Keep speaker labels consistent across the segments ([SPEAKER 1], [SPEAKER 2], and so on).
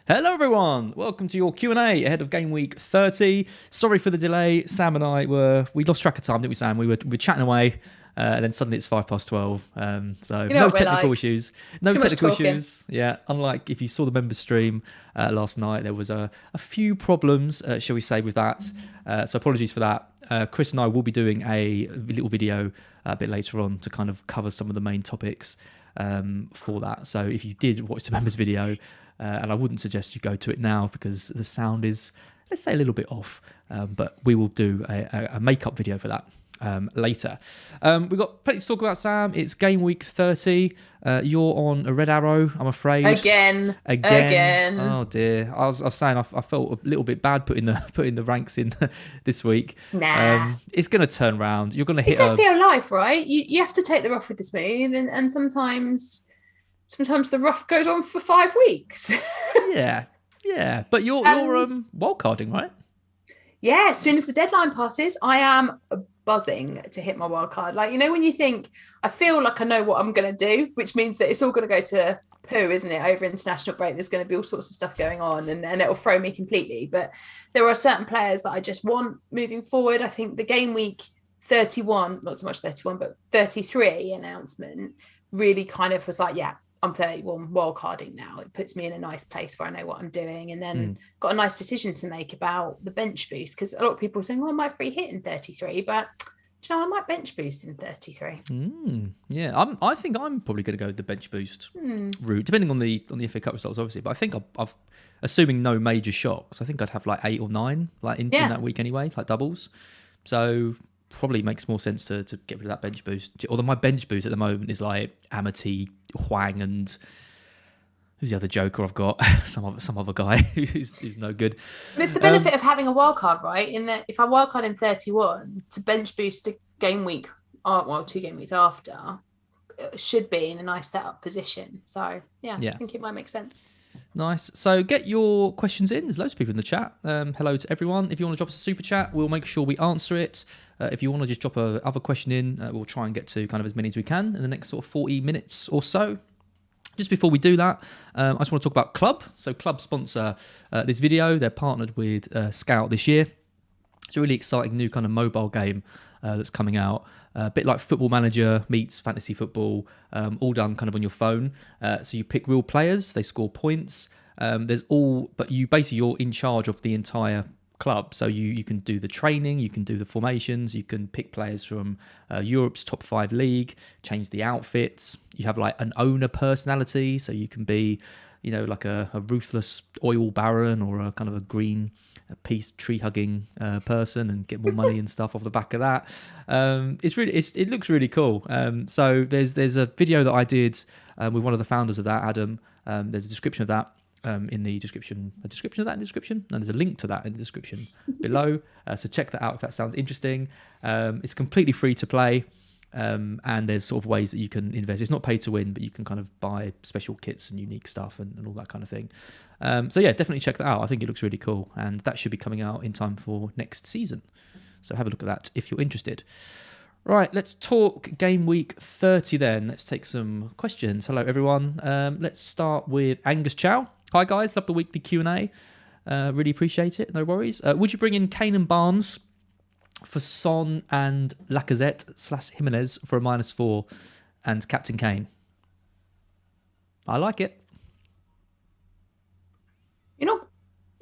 [SPEAKER 1] Hello everyone, welcome to your Q&A ahead of Game Week 30. Sorry for the delay, Sam and I we lost track of time, didn't we, Sam? We were chatting away and then suddenly it's 12:05. So
[SPEAKER 2] You know
[SPEAKER 1] no
[SPEAKER 2] what we're
[SPEAKER 1] technical
[SPEAKER 2] like.
[SPEAKER 1] issues. No
[SPEAKER 2] Too much
[SPEAKER 1] technical
[SPEAKER 2] talking.
[SPEAKER 1] issues. Yeah, unlike if you saw the member stream last night, there was a few problems, shall we say, with that. So apologies for that. Chris and I will be doing a little video a bit later on to kind of cover some of the main topics for that. So if you did watch the members video, and I wouldn't suggest you go to it now because the sound is, let's say, a little bit off. But we will do a make-up video for that later. We've got plenty to talk about, Sam. It's Game Week 30. You're on a red arrow, I'm afraid.
[SPEAKER 2] Again.
[SPEAKER 1] Again.
[SPEAKER 2] Again.
[SPEAKER 1] Oh dear. I was saying I felt a little bit bad putting the ranks in this week.
[SPEAKER 2] Nah.
[SPEAKER 1] It's going to turn round. You're going to hit
[SPEAKER 2] It's
[SPEAKER 1] a
[SPEAKER 2] FPL life, right? You have to take the rough with the smooth, and sometimes the rough goes on for 5 weeks.
[SPEAKER 1] yeah. But you're wildcarding, right?
[SPEAKER 2] Yeah, as soon as the deadline passes, I am buzzing to hit my wild card. Like, when you think, I feel like I know what I'm going to do, which means that it's all going to go to poo, isn't it? Over international break, there's going to be all sorts of stuff going on and it'll throw me completely. But there are certain players that I just want moving forward. I think the game week 31, not so much 31, but 33 announcement really kind of was like, yeah, I'm 31 wildcarding now. It puts me in a nice place where I know what I'm doing, and then got a nice decision to make about the bench boost, because a lot of people are saying, "Oh, I might free hit in 33," but I might bench boost in 33.
[SPEAKER 1] Yeah, I think I'm probably going to go with the bench boost route, depending on the FA Cup results, obviously. But I think I've assuming no major shocks, I think I'd have like 8 or 9 in that week anyway, like doubles. So probably makes more sense to get rid of that bench boost. Although my bench boost at the moment is like Amity, Huang, and who's the other joker I've got? some other guy who's no good.
[SPEAKER 2] But it's the benefit of having a wild card, right? In that if I wild card in 31 to bench boost a game week, 2 game weeks after, it should be in a nice setup position. So yeah, I think it might make sense.
[SPEAKER 1] Nice. So get your questions in. There's loads of people in the chat. Hello to everyone. If you want to drop us a super chat, we'll make sure we answer it. If you want to just drop a other question in, we'll try and get to kind of as many as we can in the next sort of 40 minutes or so. Just before we do that, I just want to talk about Club. So Club sponsor this video. They're partnered with Scout this year. It's a really exciting new kind of mobile game that's coming out. A bit like Football Manager meets fantasy football, all done kind of on your phone. So you pick real players, they score points. But you're in charge of the entire club. So you can do the training, you can do the formations, you can pick players from Europe's top 5 league, change the outfits. You have like an owner personality, so you can be, like a ruthless oil baron or a kind of a green peace tree hugging person and get more money and stuff off the back of that. It looks really cool. So there's a video that I did with one of the founders of that, Adam. There's a description of that in the description. A description of that in the description, and there's a link to that in the description below. So check that out if that sounds interesting. It's completely free to play. And there's sort of ways that you can invest. It's not pay to win, but you can kind of buy special kits and unique stuff and all that kind of thing. So yeah, definitely check that out. I think it looks really cool, and that should be coming out in time for next season. So have a look at that if you're interested. Right, let's talk Game Week 30 then. Let's take some questions. Hello everyone. Let's start with Angus Chow. Hi guys, love the weekly Q&A. Really appreciate it. No worries. Would you bring in Kane and Barnes for Son and Lacazette / Jimenez for a -4 and Captain Kane? I like it.
[SPEAKER 2] You're not,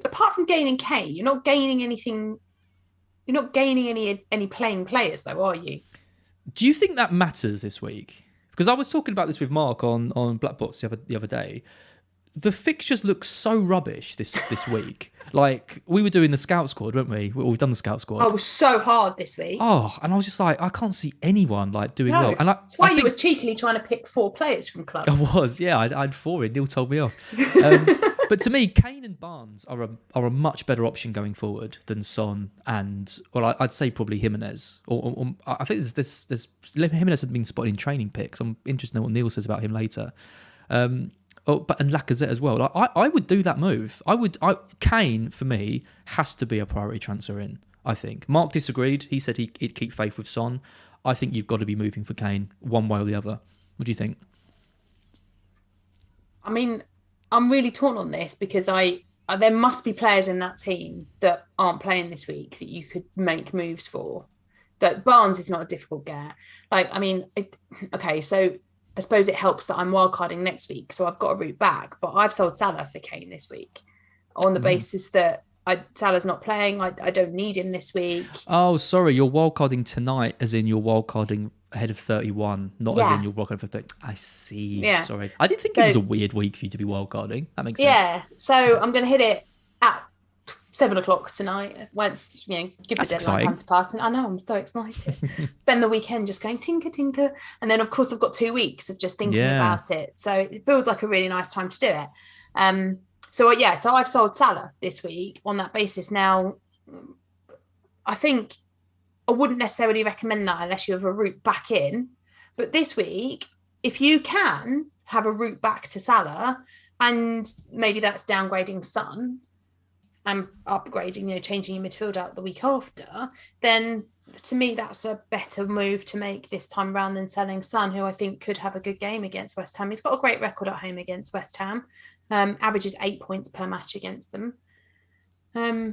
[SPEAKER 2] apart from gaining Kane, you're not gaining anything. You're not gaining any playing players, though, are you?
[SPEAKER 1] Do you think that matters this week? Because I was talking about this with Mark on Black Box the other day. The fixtures look so rubbish this week. Like, we were doing the scout squad, weren't we? We've done the scout squad.
[SPEAKER 2] Oh, it was so hard this week.
[SPEAKER 1] Oh, and I was just like, I can't see anyone doing well. And
[SPEAKER 2] that's why you were cheekily trying to pick 4 players from clubs.
[SPEAKER 1] I was, yeah. I had 4 in. Neil told me off. But to me, Kane and Barnes are a much better option going forward than Son and, well, I'd say probably Jimenez. Or I think there's Jimenez had been spotted in training picks. I'm interested to know what Neil says about him later. And Lacazette as well. I would do that move. Kane for me has to be a priority transfer in. I think Mark disagreed. He said he'd keep faith with Son. I think you've got to be moving for Kane one way or the other. What do you think?
[SPEAKER 2] I mean, I'm really torn on this because there must be players in that team that aren't playing this week that you could make moves for. That Barnes is not a difficult get. Like, I mean, okay, so I suppose it helps that I'm wildcarding next week, so I've got a route back. But I've sold Salah for Kane this week on the basis that Salah's not playing. I don't need him this week.
[SPEAKER 1] Oh, sorry, you're wildcarding tonight, as in you're wildcarding ahead of 31, not as in you're wildcarding for 30. I see.
[SPEAKER 2] Yeah.
[SPEAKER 1] Sorry. I did think it was a weird week for you to be wildcarding. That makes sense.
[SPEAKER 2] Yeah. So I'm going to hit it at 7:00 tonight. Once, give
[SPEAKER 1] That's
[SPEAKER 2] the deadline time to pass. And I know, I'm so excited. Spend the weekend just going tinker, tinker. And then, of course, I've got 2 weeks of just thinking about it. So it feels like a really nice time to do it. So I've sold Salah this week on that basis. Now, I think I wouldn't necessarily recommend that unless you have a route back in. But this week, if you can have a route back to Salah, and maybe that's downgrading Son and upgrading, changing your midfield out the week after, then to me, that's a better move to make this time around than selling Son, who I think could have a good game against West Ham. He's got a great record at home against West Ham. Averages 8 points per match against them.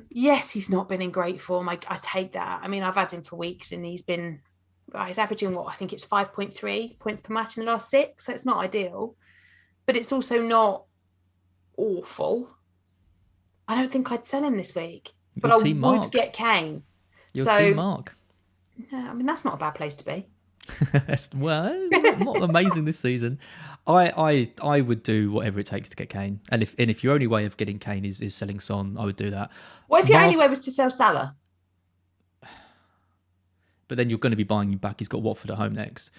[SPEAKER 2] Yes, he's not been in great form. I take that. I mean, I've had him for weeks and he's averaging I think it's 5.3 points per match in the last 6. So it's not ideal, but it's also not awful. I don't think I'd sell him this week, but I would get Kane.
[SPEAKER 1] Your team Mark.
[SPEAKER 2] Yeah, I mean, that's not a bad place to be.
[SPEAKER 1] Well, not amazing this season. I would do whatever it takes to get Kane, and if your only way of getting Kane is selling Son, I would do that.
[SPEAKER 2] What if your only way was to sell Salah?
[SPEAKER 1] But then you're going to be buying him back. He's got Watford at home next.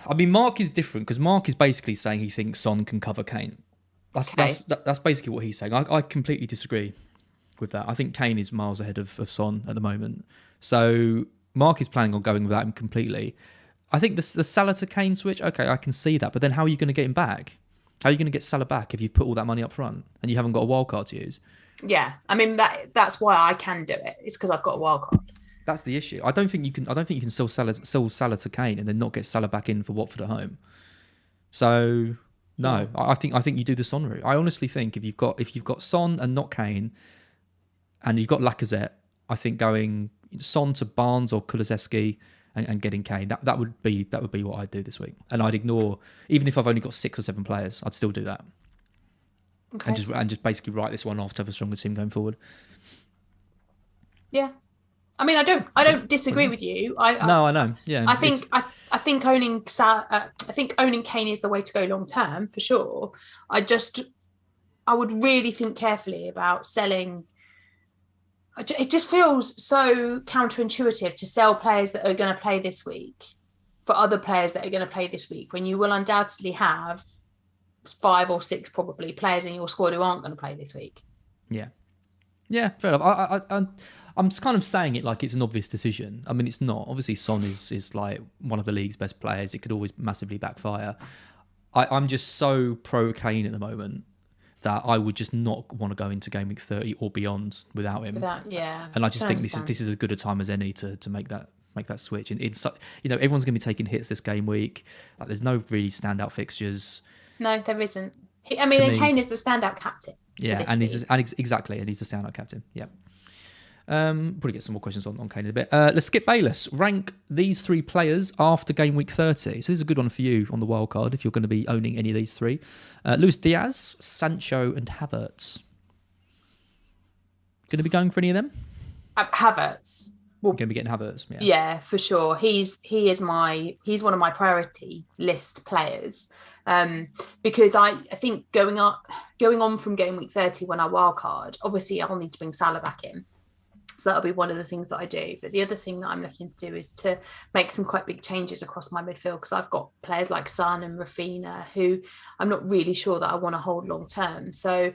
[SPEAKER 1] I mean, Mark is different because Mark is basically saying he thinks Son can cover Kane. That's basically what he's saying. I completely disagree with that. I think Kane is miles ahead of Son at the moment. So Mark is planning on going without him completely. I think the Salah to Kane switch, okay, I can see that. But then how are you going to get him back? How are you going to get Salah back if you've put all that money up front and you haven't got a wild card to use?
[SPEAKER 2] Yeah, I mean that's why I can do it. It's because I've got a wild card.
[SPEAKER 1] That's the issue. I don't think you can sell Salah to Kane and then not get Salah back in for Watford at home. So no, I think you do the Son route. I honestly think if you've got Son and not Kane, and you've got Lacazette, I think going Son to Barnes or Kulusevski and getting Kane, that would be what I'd do this week. And I'd ignore, even if I've only got 6 or 7 players, I'd still do that. Okay. And just basically write this one off to have a stronger team going forward.
[SPEAKER 2] Yeah. I mean, I don't disagree with you. I
[SPEAKER 1] know. Yeah.
[SPEAKER 2] I think owning Kane is the way to go long term for sure. I would really think carefully about selling. It just feels so counterintuitive to sell players that are going to play this week for other players that are going to play this week when you will undoubtedly have 5 or 6 probably players in your squad who aren't going to play this week.
[SPEAKER 1] Yeah. Yeah, fair enough. I'm kind of saying it like it's an obvious decision. I mean, it's not. Obviously, Son is like one of the league's best players. It could always massively backfire. I'm just so pro Kane at the moment that I would just not want to go into Gameweek 30 or beyond without him. And I just think this is as good a time as any to make that switch. And everyone's going to be taking hits this game week. Like, there's no really standout fixtures.
[SPEAKER 2] No, there isn't. I mean, Kane is the standout captain.
[SPEAKER 1] Yeah, and he's the standout captain. Yeah. Probably get some more questions on Kane in a bit. Let's skip Bayless. Rank these 3 players after game week 30. So this is a good one for you on the wild card if you're going to be owning any of these 3. Luis Diaz, Sancho, and Havertz. Going to be going for any of them?
[SPEAKER 2] Havertz.
[SPEAKER 1] Well, going to be getting Havertz.
[SPEAKER 2] Yeah, for sure. He's one of my priority list players. Because I think going on from game week 30 when I wildcard, obviously I'll need to bring Salah back in. So that'll be one of the things that I do. But the other thing that I'm looking to do is to make some quite big changes across my midfield because I've got players like Son and Rafinha who I'm not really sure that I want to hold long term. So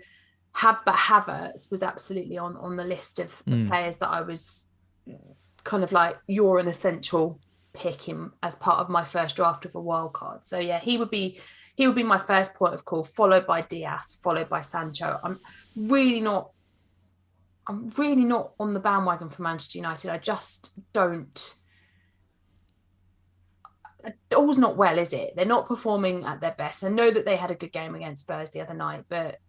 [SPEAKER 2] Havertz was absolutely on the list of players that I was kind of like, you're an essential pick him as part of my first draft of a wild card. So yeah, he would be my first point of call, followed by Diaz, followed by Sancho. I'm really not on the bandwagon for Manchester United. I just don't. all's not well, is it? They're not performing at their best. I know that they had a good game against Spurs the other night, but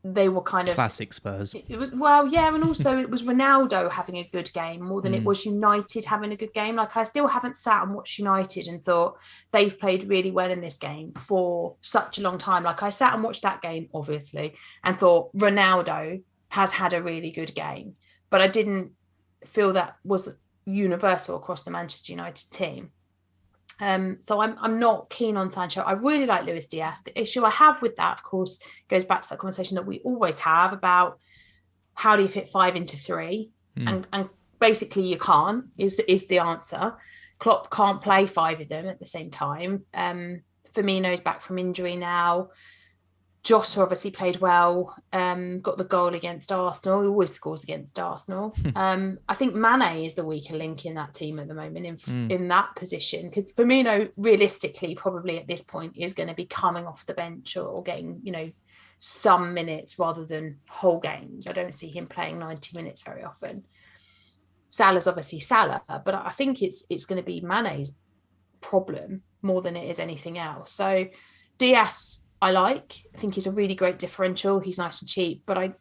[SPEAKER 2] they were kind of
[SPEAKER 1] classic Spurs.
[SPEAKER 2] It was, well, yeah, and also it was Ronaldo having a good game more than it was United having a good game. Like, I still haven't sat and watched United and thought they've played really well in this game for such a long time. Like, I sat and watched that game, obviously, and thought Ronaldo has had a really good game, but I didn't feel that was universal across the Manchester United team. So I'm not keen on Sancho. I really like Luis Diaz. The issue I have with that, of course, goes back to that conversation that we always have about how do you fit 5 into 3, and basically you can't is the answer. Klopp can't play 5 of them at the same time. Firmino's back from injury now. Jota obviously played well, got the goal against Arsenal. He always scores against Arsenal. I think Mane is the weaker link in that team at the moment in that position, because Firmino realistically probably at this point is going to be coming off the bench or getting, some minutes rather than whole games. I don't see him playing 90 minutes very often. Salah's obviously Salah, but I think it's going to be Mane's problem more than it is anything else. So Diaz, I think he's a really great differential. He's nice and cheap, but I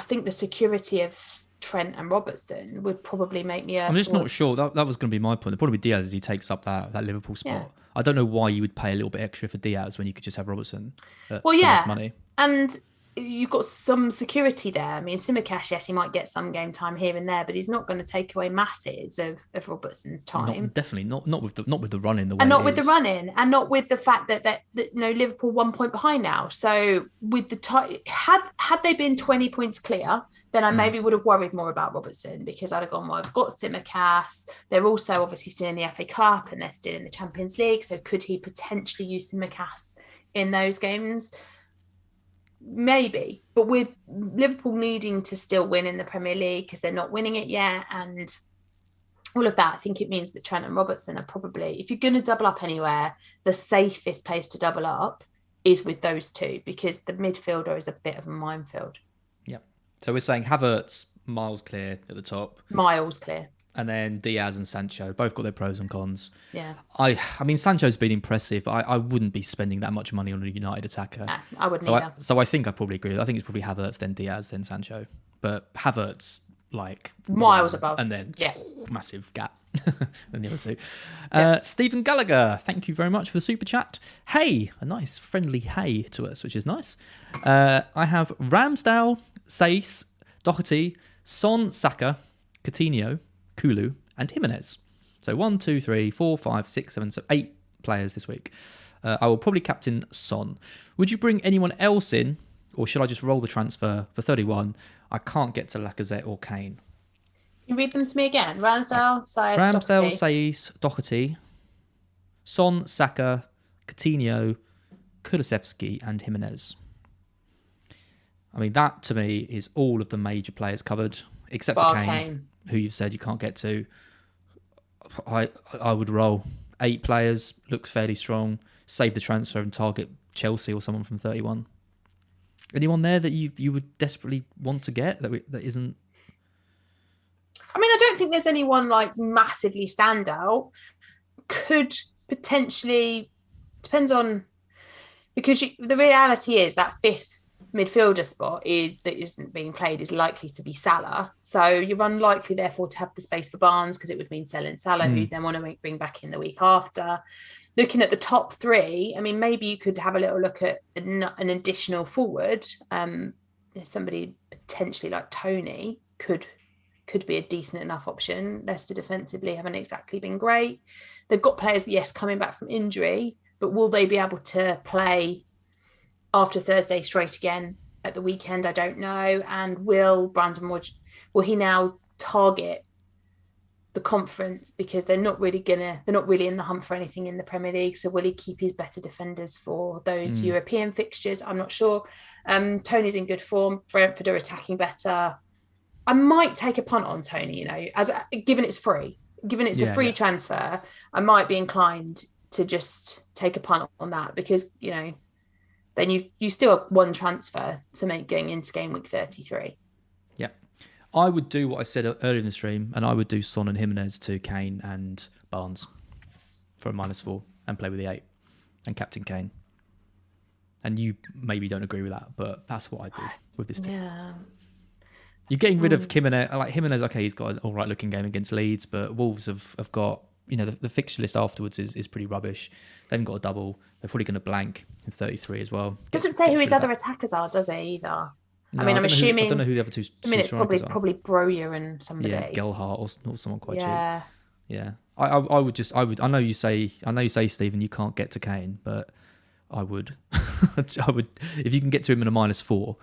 [SPEAKER 2] think the security of Trent and Robertson would probably make me.
[SPEAKER 1] I'm just not sure. That was going to be my point. The problem with Diaz is he takes up that Liverpool spot. Yeah. I don't know why you would pay a little bit extra for Diaz when you could just have Robertson. For less money. And
[SPEAKER 2] you've got some security there. I mean, Tsimikas, yes, he might get some game time here and there, but he's not going to take away masses of Robertson's time.
[SPEAKER 1] Definitely not with the running.
[SPEAKER 2] And not with the running, and not with the fact that Liverpool 1 point behind now. So with the had they been 20 points clear, then I maybe would have worried more about Robertson, because I'd have gone, well, I've got Tsimikas. They're also obviously still in the FA Cup and they're still in the Champions League. So could he potentially use Tsimikas in those games? Maybe, but with Liverpool needing to still win in the Premier League because they're not winning it yet, and all of that, I think it means that Trent and Robertson are probably, if you're going to double up anywhere, the safest place to double up is with those two, because the midfielder is a bit of a minefield.
[SPEAKER 1] Yeah. So we're saying Havertz, miles clear at the top.
[SPEAKER 2] Miles clear.
[SPEAKER 1] And then Diaz and Sancho, both got their pros and cons.
[SPEAKER 2] Yeah.
[SPEAKER 1] I mean, Sancho's been impressive, but I wouldn't be spending that much money on a United attacker.
[SPEAKER 2] Nah, I wouldn't either.
[SPEAKER 1] So I think I probably agree. I think it's probably Havertz, then Diaz, then Sancho. But Havertz,
[SPEAKER 2] miles above.
[SPEAKER 1] And then massive gap. Than the other two. Stephen Gallagher, thank you very much for the super chat. Hey, a nice friendly hey to us, which is nice. I have Ramsdale, Saïs, Doherty, Son, Saka, Coutinho, Kulu and Jimenez. So 1, 2, 3, 4, 5, 6, 7, so 8 players this week. I will probably captain Son. Would you bring anyone else in, or should I just roll the transfer for 31? I can't get to Lacazette or Kane.
[SPEAKER 2] You read them to me again. Ramsdale,
[SPEAKER 1] Saïs, Doherty, Son, Saka, Coutinho, Kulusevski and Jimenez. I mean, that to me is all of the major players covered, except for Kane, who you've said you can't get to. I would roll 8 players, looks fairly strong, save the transfer and target Chelsea or someone from 31. Anyone there that you would desperately want to get that isn't?
[SPEAKER 2] I mean, I don't think there's anyone massively standout. Could potentially, depends on, because the reality is that 5th midfielder spot that isn't being played is likely to be Salah. So you're unlikely, therefore, to have the space for Barnes, because it would mean selling Salah, who you then want to bring back in the week after. Looking at the top 3, I mean, maybe you could have a little look at an additional forward. Somebody potentially like Tony could be a decent enough option. Leicester defensively haven't exactly been great. They've got players, yes, coming back from injury, but will they be able to play after Thursday straight again at the weekend? I don't know. And will Brandon Rodgers, will he now target the conference, because they're not really in the hunt for anything in the Premier League? So will he keep his better defenders for those European fixtures? I'm not sure. Tony's in good form. Brentford are attacking better. I might take a punt on Tony, given it's free. Given it's a free transfer, I might be inclined to just take a punt on that, because, then you still have 1 transfer to make going into game week 33.
[SPEAKER 1] Yeah. I would do what I said earlier in the stream, and I would do Son and Jimenez to Kane and Barnes. for a -4 and play with the 8 and captain Kane. And you maybe don't agree with that, but that's what I do with this team.
[SPEAKER 2] Yeah.
[SPEAKER 1] You're getting rid of Jimenez. Like Jimenez, okay, he's got an all right looking game against Leeds, but Wolves have got, the fixture list afterwards is pretty rubbish. They haven't got a double. They're probably going to blank in 33 as well.
[SPEAKER 2] Doesn't say who his other attackers are, does he, either?
[SPEAKER 1] No,
[SPEAKER 2] I'm assuming.
[SPEAKER 1] I don't know who the other two.
[SPEAKER 2] It's probably Broja and somebody.
[SPEAKER 1] Yeah, Gelhardt or someone quite cheap. Yeah. I know you say Stephen, you can't get to Kane, but I would. I would, if you can get to him in a -4,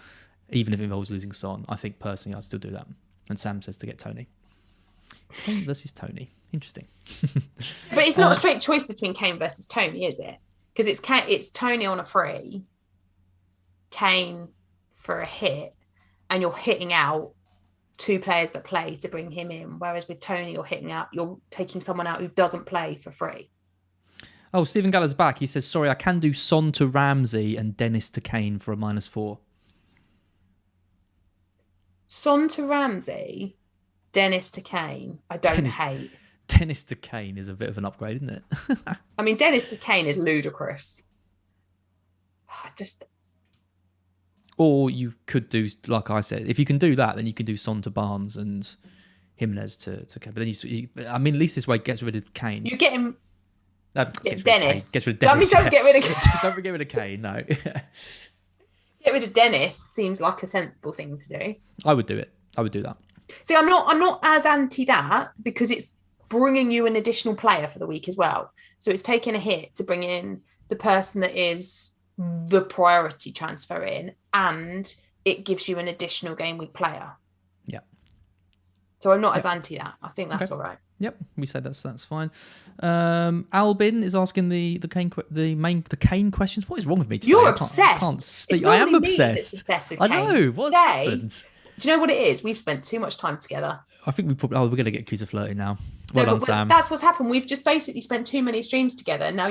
[SPEAKER 1] even if it involves losing Son. I think personally, I'd still do that. And Sam says to get Tony. Kane versus Tony, interesting.
[SPEAKER 2] But it's not a straight choice between Kane versus Tony, is it? Because it's Tony on a free, Kane for a hit, and you're hitting out 2 players that play to bring him in. Whereas with Tony, you're taking someone out who doesn't play for free.
[SPEAKER 1] Oh, Stephen Galler's back. He says, sorry, I can do Son to Ramsey and Dennis to Kane for a -4.
[SPEAKER 2] Son to Ramsey, Dennis to Kane. I don't hate.
[SPEAKER 1] Dennis to Kane is a bit of an upgrade, isn't it?
[SPEAKER 2] I mean, Dennis to Kane is ludicrous.
[SPEAKER 1] Or you could do, like I said, if you can do that, then you can do Son to Barnes and Jimenez to Kane. But then at least this way gets rid of Kane.
[SPEAKER 2] You get him.
[SPEAKER 1] Dennis. Gets rid of Dennis.
[SPEAKER 2] Don't get rid of Kane.
[SPEAKER 1] Don't get rid of Kane, no.
[SPEAKER 2] Get rid of Dennis seems like a sensible thing to do.
[SPEAKER 1] I would do it. I would do that.
[SPEAKER 2] See, I'm not as anti that because it's bringing you an additional player for the week as well. So it's taking a hit to bring in the person that is the priority transfer in, and it gives you an additional game week player.
[SPEAKER 1] Yeah.
[SPEAKER 2] So I'm not as anti that. I think that's all right.
[SPEAKER 1] Yep, we said that's fine. Albin is asking the Kane questions. What is wrong with me today?
[SPEAKER 2] You're obsessed.
[SPEAKER 1] I can't speak. I am obsessed.
[SPEAKER 2] With
[SPEAKER 1] I
[SPEAKER 2] Kane.
[SPEAKER 1] know. What's happened?
[SPEAKER 2] Do you know what it is? We've spent too much time together.
[SPEAKER 1] I think we're going to get accused of flirting now. Well done, Sam.
[SPEAKER 2] That's what's happened. We've just basically spent too many streams together. Now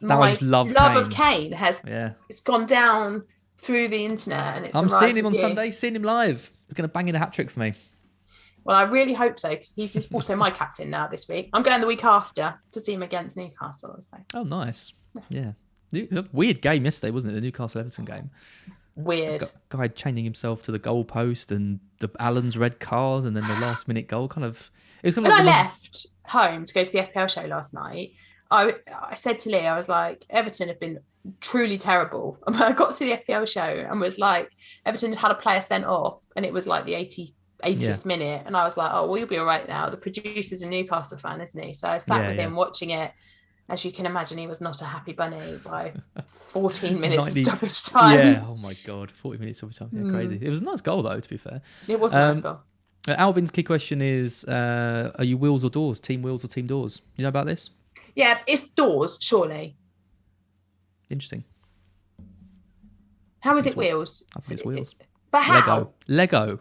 [SPEAKER 2] my love of Kane has it's gone down through the internet, and I'm
[SPEAKER 1] seeing him on Sunday. Seeing him live. He's going to bang in a hat trick for me.
[SPEAKER 2] Well, I really hope so, because he's also my captain now this week. I'm going the week after to see him against Newcastle. So.
[SPEAKER 1] Oh, nice. Yeah. Weird game yesterday, wasn't it? The Newcastle-Everton game.
[SPEAKER 2] Weird.
[SPEAKER 1] Guy chaining himself to the goalpost and the Allen's red card and then the last-minute goal. When I
[SPEAKER 2] left home to go to the FPL show last night, I said to Lee, I was like, Everton have been truly terrible. And I got to the FPL show and was like, Everton had a player sent off, and it was like the 80th minute, and I was like, oh, well, you'll be all right now. The producer's a Newcastle fan, isn't he? So I sat with him watching it. As you can imagine, he was not a happy bunny by 14 minutes of stoppage time.
[SPEAKER 1] Yeah, oh my God, 40 minutes stoppage time. Yeah, crazy. It was a nice goal, though, to be fair.
[SPEAKER 2] It was a nice goal.
[SPEAKER 1] Albin's key question is, are you wheels or doors? Team wheels or team doors? You know about this?
[SPEAKER 2] Yeah, it's doors, surely.
[SPEAKER 1] Interesting.
[SPEAKER 2] How is it wheels?
[SPEAKER 1] I think it's wheels.
[SPEAKER 2] But how?
[SPEAKER 1] Lego.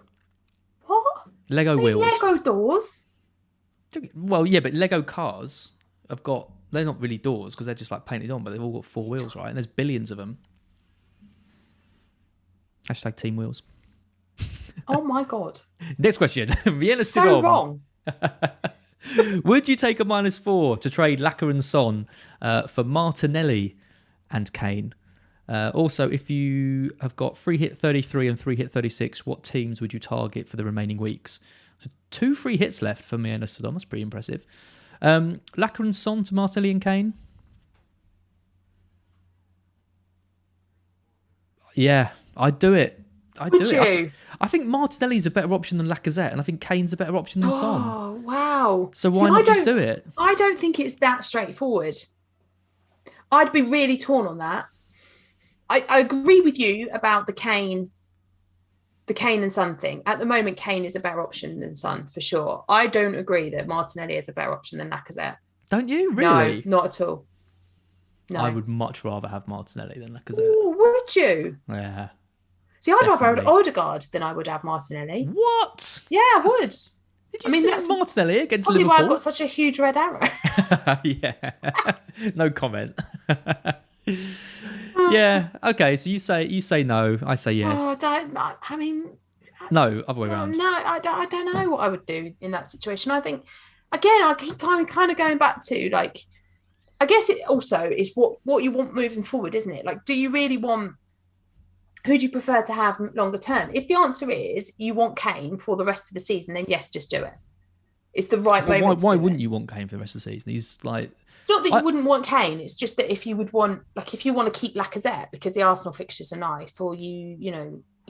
[SPEAKER 2] What?
[SPEAKER 1] Lego wheels.
[SPEAKER 2] Lego doors?
[SPEAKER 1] Well, yeah, but Lego cars they're not really doors because they're just like painted on, but they've all got 4 wheels, right? And there's billions of them. # team wheels.
[SPEAKER 2] Oh my God.
[SPEAKER 1] Next question. Vienna
[SPEAKER 2] so wrong.
[SPEAKER 1] Would you take a -4 to trade Laka and Son for Martinelli and Kane? Also, if you have got free hit 33 and 3 hit 36, what teams would you target for the remaining weeks? So 2 free hits left for me and Saddam. That's pretty impressive. Laka and Son to Martinelli and Kane. Yeah, I'd do it.
[SPEAKER 2] Would you?
[SPEAKER 1] I think Martinelli's a better option than Lacazette, and I think Kane's a better option than Son.
[SPEAKER 2] Oh, wow.
[SPEAKER 1] So why not just do it?
[SPEAKER 2] I don't think it's that straightforward. I'd be really torn on that. I agree with you about the Kane and Son thing. At the moment, Kane is a better option than Son, for sure. I don't agree that Martinelli is a better option than Lacazette.
[SPEAKER 1] Don't you? Really?
[SPEAKER 2] No, not at all. No.
[SPEAKER 1] I would much rather have Martinelli than Lacazette.
[SPEAKER 2] Ooh, would you?
[SPEAKER 1] Yeah.
[SPEAKER 2] See, I'd rather have Odegaard than I would have Martinelli.
[SPEAKER 1] What?
[SPEAKER 2] Yeah, I would.
[SPEAKER 1] Did you see that's Martinelli against
[SPEAKER 2] probably
[SPEAKER 1] Liverpool?
[SPEAKER 2] Why I've got such a huge red arrow.
[SPEAKER 1] Yeah. No comment. Yeah. Okay. So you say no. I say yes.
[SPEAKER 2] Oh, I mean.
[SPEAKER 1] No, other way around.
[SPEAKER 2] No, I don't know what I would do in that situation. I think, again, I keep kind of going back to, like, I guess it also is what you want moving forward, isn't it? Like, do you really want? Who do you prefer to have longer term? If the answer is you want Kane for the rest of the season, then yes, just do it. It's the right
[SPEAKER 1] But
[SPEAKER 2] moment.
[SPEAKER 1] why wouldn't you want Kane for the rest of the season? He's like.
[SPEAKER 2] It's not that you wouldn't want Kane. It's just that if you would want, like, if you want to keep Lacazette because the Arsenal fixtures are nice, or you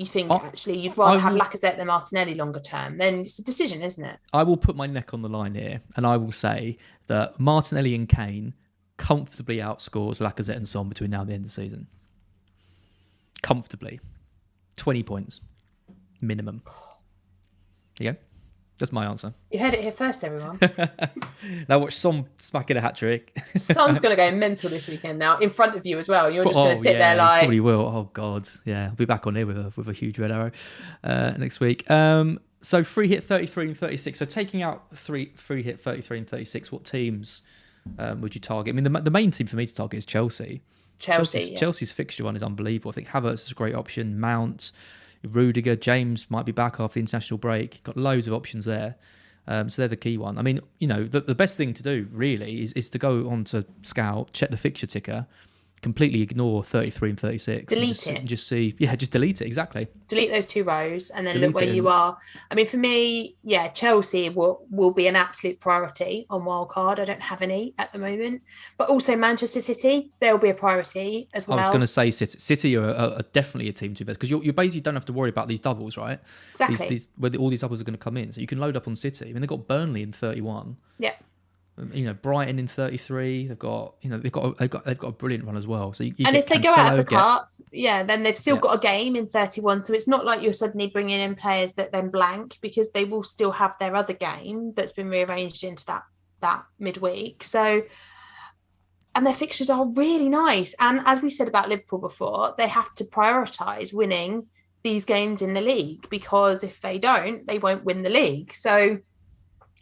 [SPEAKER 2] think actually you'd rather have Lacazette than Martinelli longer term, then it's a decision, isn't it?
[SPEAKER 1] I will put my neck on the line here, and I will say that Martinelli and Kane comfortably outscores Lacazette and Son between now and the end of the season. Comfortably. 20 points. Minimum. There you go. That's my answer.
[SPEAKER 2] You heard it here first, everyone.
[SPEAKER 1] Now watch Son smacking a hat-trick.
[SPEAKER 2] Son's going to go mental this weekend now, in front of you as well. You're just going to sit there like...
[SPEAKER 1] probably will. Oh, God. Yeah, I'll be back on here with a huge red arrow next week. So free hit 33 and 36. So taking out free hit 33 and 36, what teams would you target? I mean, the main team for me to target is Chelsea. Chelsea's fixture one is unbelievable. I think Havertz is a great option. Mount... Rudiger, James might be back after the international break. Got loads of options there. So they're the key one. I mean, the best thing to do really is to go on to Scout, check the fixture ticker, completely ignore 33 and 36.
[SPEAKER 2] Delete it.
[SPEAKER 1] And just see, just delete it, exactly.
[SPEAKER 2] Delete those two rows and then look where you are. I mean, for me, Chelsea will be an absolute priority on wildcard. I don't have any at the moment. But also Manchester City, they'll be a priority as well.
[SPEAKER 1] I was going to say City are definitely a team to bet because you basically don't have to worry about these doubles, right?
[SPEAKER 2] Exactly.
[SPEAKER 1] Where all these doubles are going to come in. So you can load up on City. I mean, they've got Burnley in 31.
[SPEAKER 2] Yeah.
[SPEAKER 1] Brighton in 33. They've got a brilliant run as well. So
[SPEAKER 2] and if they go out of the cup, then they've still got a game in 31. So it's not like you're suddenly bringing in players that then blank because they will still have their other game that's been rearranged into that midweek. So, and their fixtures are really nice. And as we said about Liverpool before, they have to prioritise winning these games in the league because if they don't, they won't win the league. So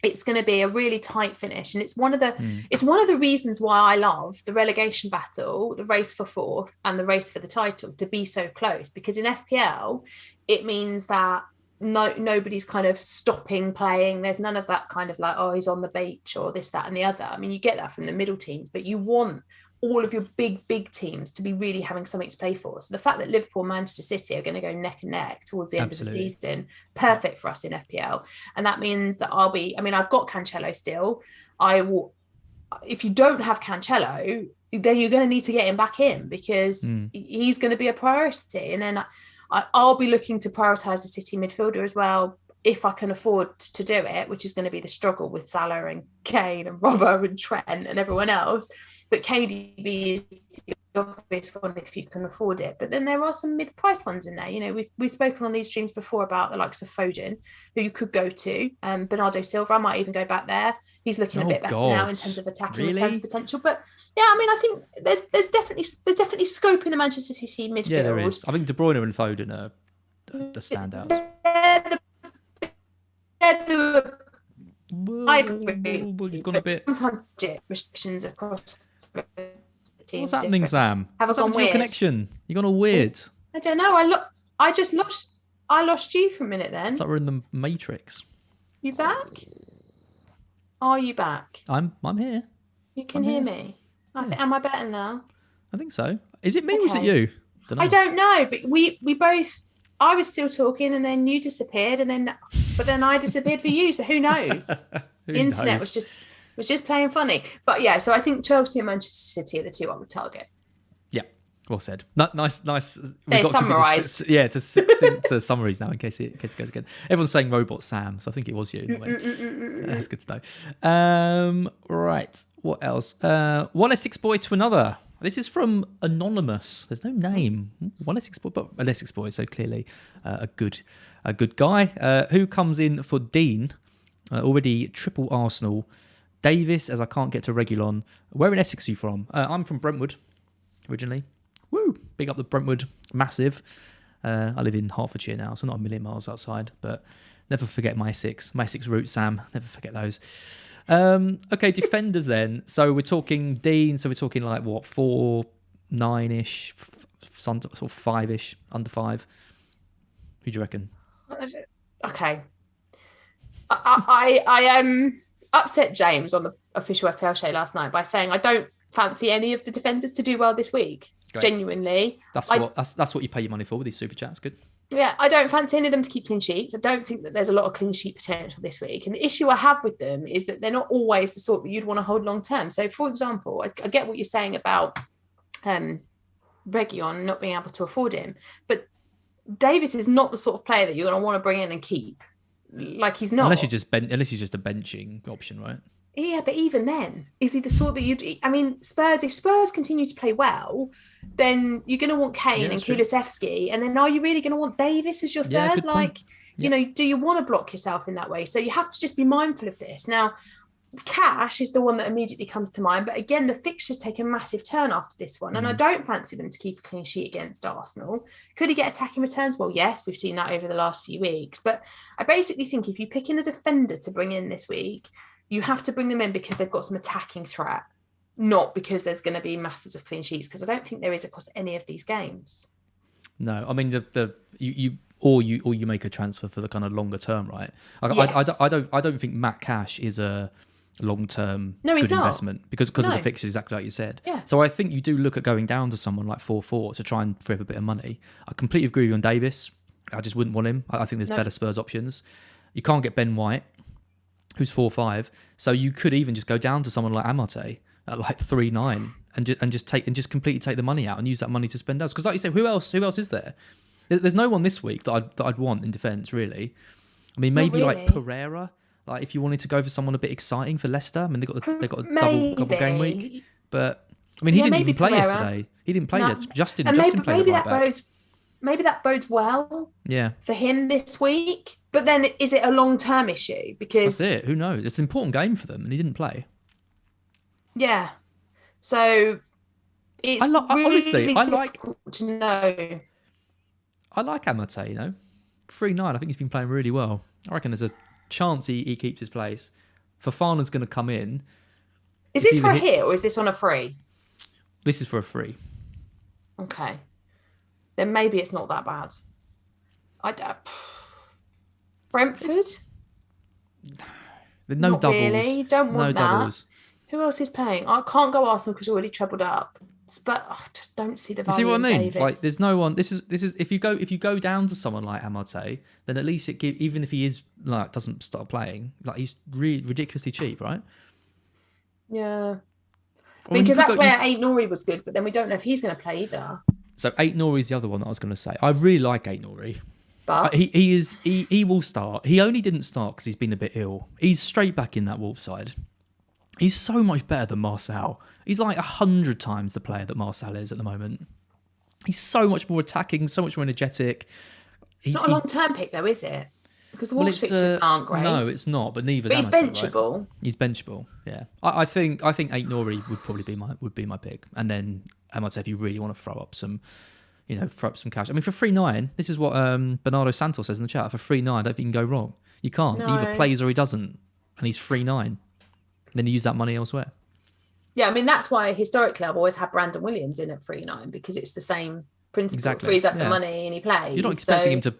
[SPEAKER 2] it's going to be a really tight finish, and it's one of the reasons why I love the relegation battle, the race for fourth, and the race for the title to be so close. Because in FPL, it means that nobody's kind of stopping playing. There's none of that kind of like, oh, he's on the beach or this, that, and the other. I mean, you get that from the middle teams, but you want all of your big teams to be really having something to play for. So the fact that Liverpool and Manchester City are going to go neck and neck towards the end of the season, perfect for us in FPL. And that means that I've got Cancelo still. I will, if you don't have Cancelo, then you're going to need to get him back in because he's going to be a priority. And then I'll be looking to prioritise the City midfielder as well, if I can afford to do it, which is going to be the struggle with Salah and Kane and Robbo and Trent and everyone else. But KDB is the obvious one if you can afford it. But then there are some mid-price ones in there. We've spoken on these streams before about the likes of Foden, who you could go to. Bernardo Silva, I might even go back there. He's looking a bit better now in terms of attacking returns potential. But yeah, I mean, I think there's definitely scope in the Manchester City midfield.
[SPEAKER 1] Yeah, there is. I think De Bruyne and Foden are the standouts.
[SPEAKER 2] I agree.
[SPEAKER 1] You've gone a bit.
[SPEAKER 2] Sometimes restrictions across the team.
[SPEAKER 1] What's happening, Sam?
[SPEAKER 2] Have I gone weird?
[SPEAKER 1] Your connection. You've gone all weird.
[SPEAKER 2] I don't know. I lost you for a minute then.
[SPEAKER 1] It's like we're in the Matrix.
[SPEAKER 2] You back? Are you back?
[SPEAKER 1] I'm here.
[SPEAKER 2] You can hear me. Am I better now?
[SPEAKER 1] I think so. Is it me or is it you?
[SPEAKER 2] I don't know. But we both. I was still talking, and then you disappeared, but then I disappeared for you. So who knows? The internet was just playing funny. But yeah, so I think Chelsea and Manchester City are the two I would target.
[SPEAKER 1] Yeah, well said. Nice.
[SPEAKER 2] They're summarised.
[SPEAKER 1] To summaries now in case it goes again. Everyone's saying Robot Sam, so I think it was you. That's good to know. Right, what else? One Essex boy to another. This is from Anonymous. There's no name. One Essex boy, but an Essex boy, so clearly a good guy. Who comes in for Dean? Already triple Arsenal. Davis, as I can't get to Regulon. Where in Essex are you from? I'm from Brentwood, originally. Woo! Big up the Brentwood. Massive. I live in Hertfordshire now, so not a million miles outside, but never forget my Essex roots, Sam. Never forget those. Okay, defenders then. So we're talking Dean. So we're talking like what, 4, 9-ish, sort of 5-ish, under 5. Who do you reckon?
[SPEAKER 2] Okay, I upset James on the official FPL show last night by saying I don't fancy any of the defenders to do well this week.
[SPEAKER 1] Great.
[SPEAKER 2] Genuinely.
[SPEAKER 1] That's what you pay your money for with these super chats. Good.
[SPEAKER 2] Yeah, I don't fancy any of them to keep clean sheets. I don't think that there's a lot of clean sheet potential this week. And the issue I have with them is that they're not always the sort that you'd want to hold long term. So, for example, I get what you're saying about Reguilon not being able to afford him, but Davis is not the sort of player that you're going to want to bring in and keep. Like, he's not.
[SPEAKER 1] Unless he's just a benching option, right?
[SPEAKER 2] Yeah, but even then, is he the sort that you'd... I mean, if Spurs continue to play well, then you're going to want Kane and Kulusevski, and then are you really going to want Davis as your third? Like, you know, do you want to block yourself in that way? So you have to just be mindful of this. Now, Cash is the one that immediately comes to mind, but again, the fixtures take a massive turn after this one, and I don't fancy them to keep a clean sheet against Arsenal. Could he get attacking returns? Well, yes, we've seen that over the last few weeks, but I basically think if you pick in a defender to bring in this week, you have to bring them in because they've got some attacking threat, not because there's going to be masses of clean sheets, because I don't think there is across any of these games.
[SPEAKER 1] No, I mean you make a transfer for the kind of longer term, right? I don't think Matt Cash is a long-term good investment because of the fixtures, exactly like you said.
[SPEAKER 2] Yeah.
[SPEAKER 1] So I think you do look at going down to someone like 4-4 to try and free up a bit of money. I completely agree with you on Davis. I just wouldn't want him. I think there's better Spurs options. You can't get Ben White, who's 4-5. So you could even just go down to someone like Amate at like 3-9 and just completely take the money out and use that money to spend else. Because like you said, who else is there? There's no one this week that I'd want in defence, really. I mean, maybe like Pereira. Like if you wanted to go for someone a bit exciting for Leicester, I mean they got a double game week, but I mean he didn't even play yesterday. He didn't play yesterday. Justin played right back.
[SPEAKER 2] Maybe that bodes well.
[SPEAKER 1] Yeah.
[SPEAKER 2] For him this week, but then is it a long-term issue? Because
[SPEAKER 1] that's it. Who knows? It's an important game for them, and he didn't play.
[SPEAKER 2] Yeah. So it's really difficult to know.
[SPEAKER 1] I like Amate, 3-9. I think he's been playing really well. I reckon there's a chance he keeps his place. Fofana's going to come in.
[SPEAKER 2] Is this for a hit or is this on a free?
[SPEAKER 1] This is for a free.
[SPEAKER 2] Okay. Then maybe it's not that bad. Brentford?
[SPEAKER 1] No
[SPEAKER 2] not
[SPEAKER 1] doubles.
[SPEAKER 2] Really. You don't want that.
[SPEAKER 1] Doubles.
[SPEAKER 2] Who else is playing? I can't go Arsenal because you're already trebled up. But I just don't see the value.
[SPEAKER 1] You see what I mean?
[SPEAKER 2] Davis.
[SPEAKER 1] Like, there's no one. This is if you go down to someone like Amate, then at least even if he is like doesn't start playing, like he's really ridiculously cheap, right?
[SPEAKER 2] Yeah. Because that's where Ait-Nouri was good, but then we don't know if he's going to play either.
[SPEAKER 1] So Ait-Nouri is the other one that I was going to say. I really like Ait-Nouri.
[SPEAKER 2] But
[SPEAKER 1] he will start. He only didn't start because he's been a bit ill. He's straight back in that Wolves side. He's so much better than Marcel. He's like 100 times the player that Marcel is at the moment. He's so much more attacking, so much more energetic.
[SPEAKER 2] It's not a long-term pick though, is it? Because the Wolves fixtures aren't great.
[SPEAKER 1] No, it's not. But neither.
[SPEAKER 2] But he's benchable.
[SPEAKER 1] Right? He's benchable. Yeah, I think Ait-Nouri would probably be my pick, and then Amate if you really want to throw up some cash. I mean, for 3-9, this is what Bernardo Santos says in the chat. For 3-9, I don't think you can go wrong. You can't.
[SPEAKER 2] No.
[SPEAKER 1] He either plays or he doesn't, and he's 3-9. Then you use that money elsewhere.
[SPEAKER 2] Yeah, I mean, that's why historically I've always had Brandon Williams in at 3-9 because it's the same principle.
[SPEAKER 1] Exactly.
[SPEAKER 2] Frees up the money and he plays.
[SPEAKER 1] You're not expecting him to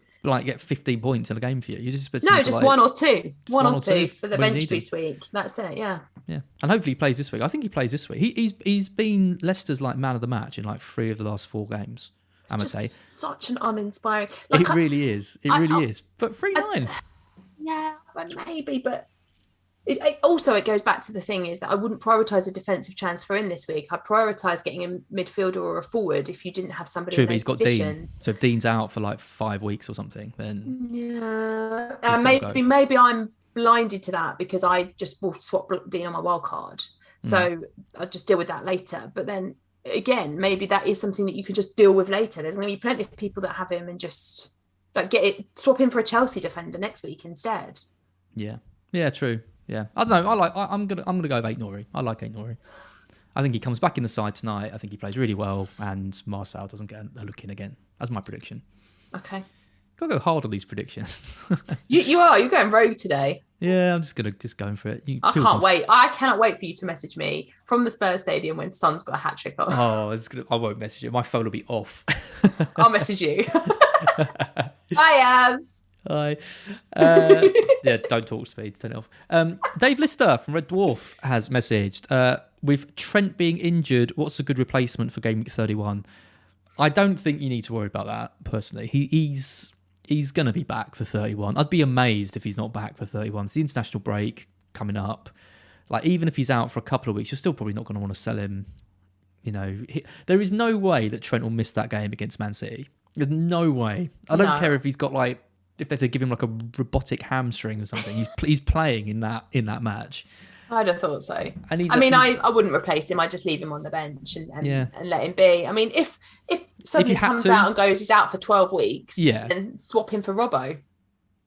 [SPEAKER 1] get 15 points in a game for you. You're just expecting
[SPEAKER 2] just one or two. One or two for the bench boost week. That's it, yeah.
[SPEAKER 1] Yeah. And hopefully he plays this week. I think he plays this week. He's been Leicester's man of the match in 3 of the last 4 games. Amate.
[SPEAKER 2] Such an uninspiring.
[SPEAKER 1] It really is. It really is. But 3-9.
[SPEAKER 2] Yeah, maybe, but it goes back to the thing is that I wouldn't prioritise a defensive transfer in this week. I'd prioritise getting a midfielder or a forward if you didn't have somebody in those positions.
[SPEAKER 1] Dean. So if Dean's out for 5 weeks or something, then
[SPEAKER 2] yeah, maybe I'm blinded to that because I just will swap Dean on my wild card. So I'll just deal with that later. But then again, maybe that is something that you could just deal with later. There's going to be plenty of people that have him and just swap him for a Chelsea defender next week instead.
[SPEAKER 1] Yeah, true. Yeah, I don't know. I'm gonna go with Ait-Nouri. I like Ait-Nouri. I think he comes back in the side tonight. I think he plays really well, and Marcel doesn't get a look in again. That's my prediction.
[SPEAKER 2] Okay.
[SPEAKER 1] Gotta go hard on these predictions.
[SPEAKER 2] You're going rogue today.
[SPEAKER 1] Yeah, I'm just going for it.
[SPEAKER 2] I can't wait. I cannot wait for you to message me from the Spurs stadium when Son's got a hat trick on.
[SPEAKER 1] Oh, I won't message you. My phone will be off.
[SPEAKER 2] I'll message you. Hi, Az.
[SPEAKER 1] Hi. Yeah, don't talk to me. Turn it off. Dave Lister from Red Dwarf has messaged. with Trent being injured, what's a good replacement for Game Week 31? I don't think you need to worry about that, personally. He's going to be back for 31. I'd be amazed if he's not back for 31. It's the international break coming up. Like, even if he's out for a couple of weeks, you're still probably not going to want to sell him. You know, there is no way that Trent will miss that game against Man City. There's no way. I don't care if he's got like, if they give him like a robotic hamstring or something. He's playing in that match.
[SPEAKER 2] I'd have thought so.
[SPEAKER 1] And
[SPEAKER 2] I wouldn't replace him. I'd just leave him on the bench and let him be. I mean, if suddenly comes out and goes, he's out for 12 weeks, then swap him for Robbo.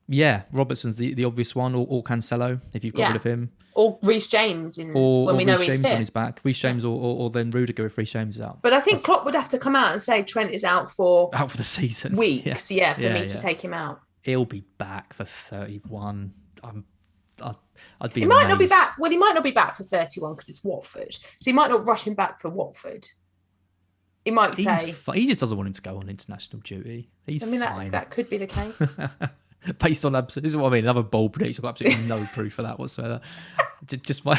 [SPEAKER 2] Yeah,
[SPEAKER 1] Robertson's the obvious one, or Cancelo if you've got rid of him.
[SPEAKER 2] Or Reece James when we know he's fit.
[SPEAKER 1] When he's back. Reece James or then Rudiger if Reece James is out.
[SPEAKER 2] But I think Klopp would have to come out and say Trent is out for
[SPEAKER 1] the season.
[SPEAKER 2] Weeks, for me to take him out.
[SPEAKER 1] He'll be back for 31. I'd be
[SPEAKER 2] He might not be back. Well, he might not be back for 31 because it's Watford. So he might not rush him back for Watford. He might say...
[SPEAKER 1] He just doesn't want him to go on international duty. He's fine.
[SPEAKER 2] That could be the case.
[SPEAKER 1] Based on this is what I mean. Another bold prediction. I've got absolutely no proof of that whatsoever. just my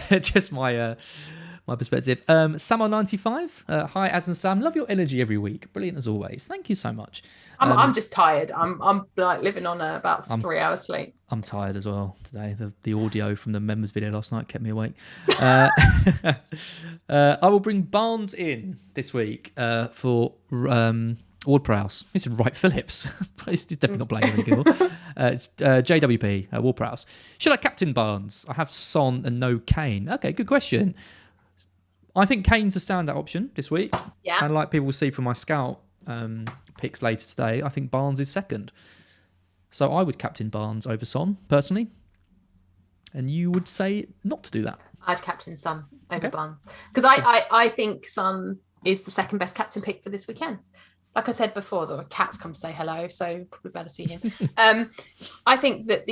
[SPEAKER 1] perspective. Samo95. Hi, Az and Sam. Love your energy every week. Brilliant as always. Thank you so much.
[SPEAKER 2] I'm just tired. I'm like living on about 3 hours sleep.
[SPEAKER 1] I'm tired as well today. The audio from the members video last night kept me awake. I will bring Barnes in this week for Ward-Prowse. He said Wright Phillips. He's definitely not playing anymore. It's JWP, Ward-Prowse. Should I captain Barnes? I have Son and no Kane. Okay, good question. I think Kane's a standout option this week.
[SPEAKER 2] Yeah.
[SPEAKER 1] And like people will see from my scout picks later today, I think Barnes is second. So I would captain Barnes over Son, personally. And you would say not to do that.
[SPEAKER 2] I'd captain Son over Barnes. Because I think Son is the second best captain pick for this weekend. Like I said before, the cats come to say hello, so probably better see him. I think that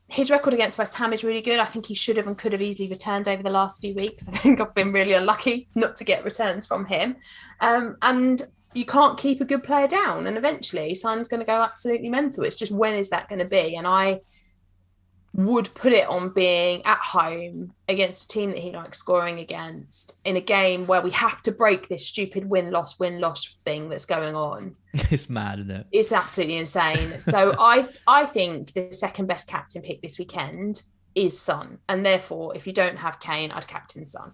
[SPEAKER 2] his record against West Ham is really good. I think he should have and could have easily returned over the last few weeks. I think I've been really unlucky not to get returns from him. And you can't keep a good player down. And eventually, Son's going to go absolutely mental. It's just, when is that going to be? And I would put it on being at home against a team that he likes scoring against in a game where we have to break this stupid win-loss thing that's going on.
[SPEAKER 1] It's mad, isn't it?
[SPEAKER 2] It's absolutely insane. So I think the second best captain pick this weekend is Son. And therefore, if you don't have Kane, I'd captain Son.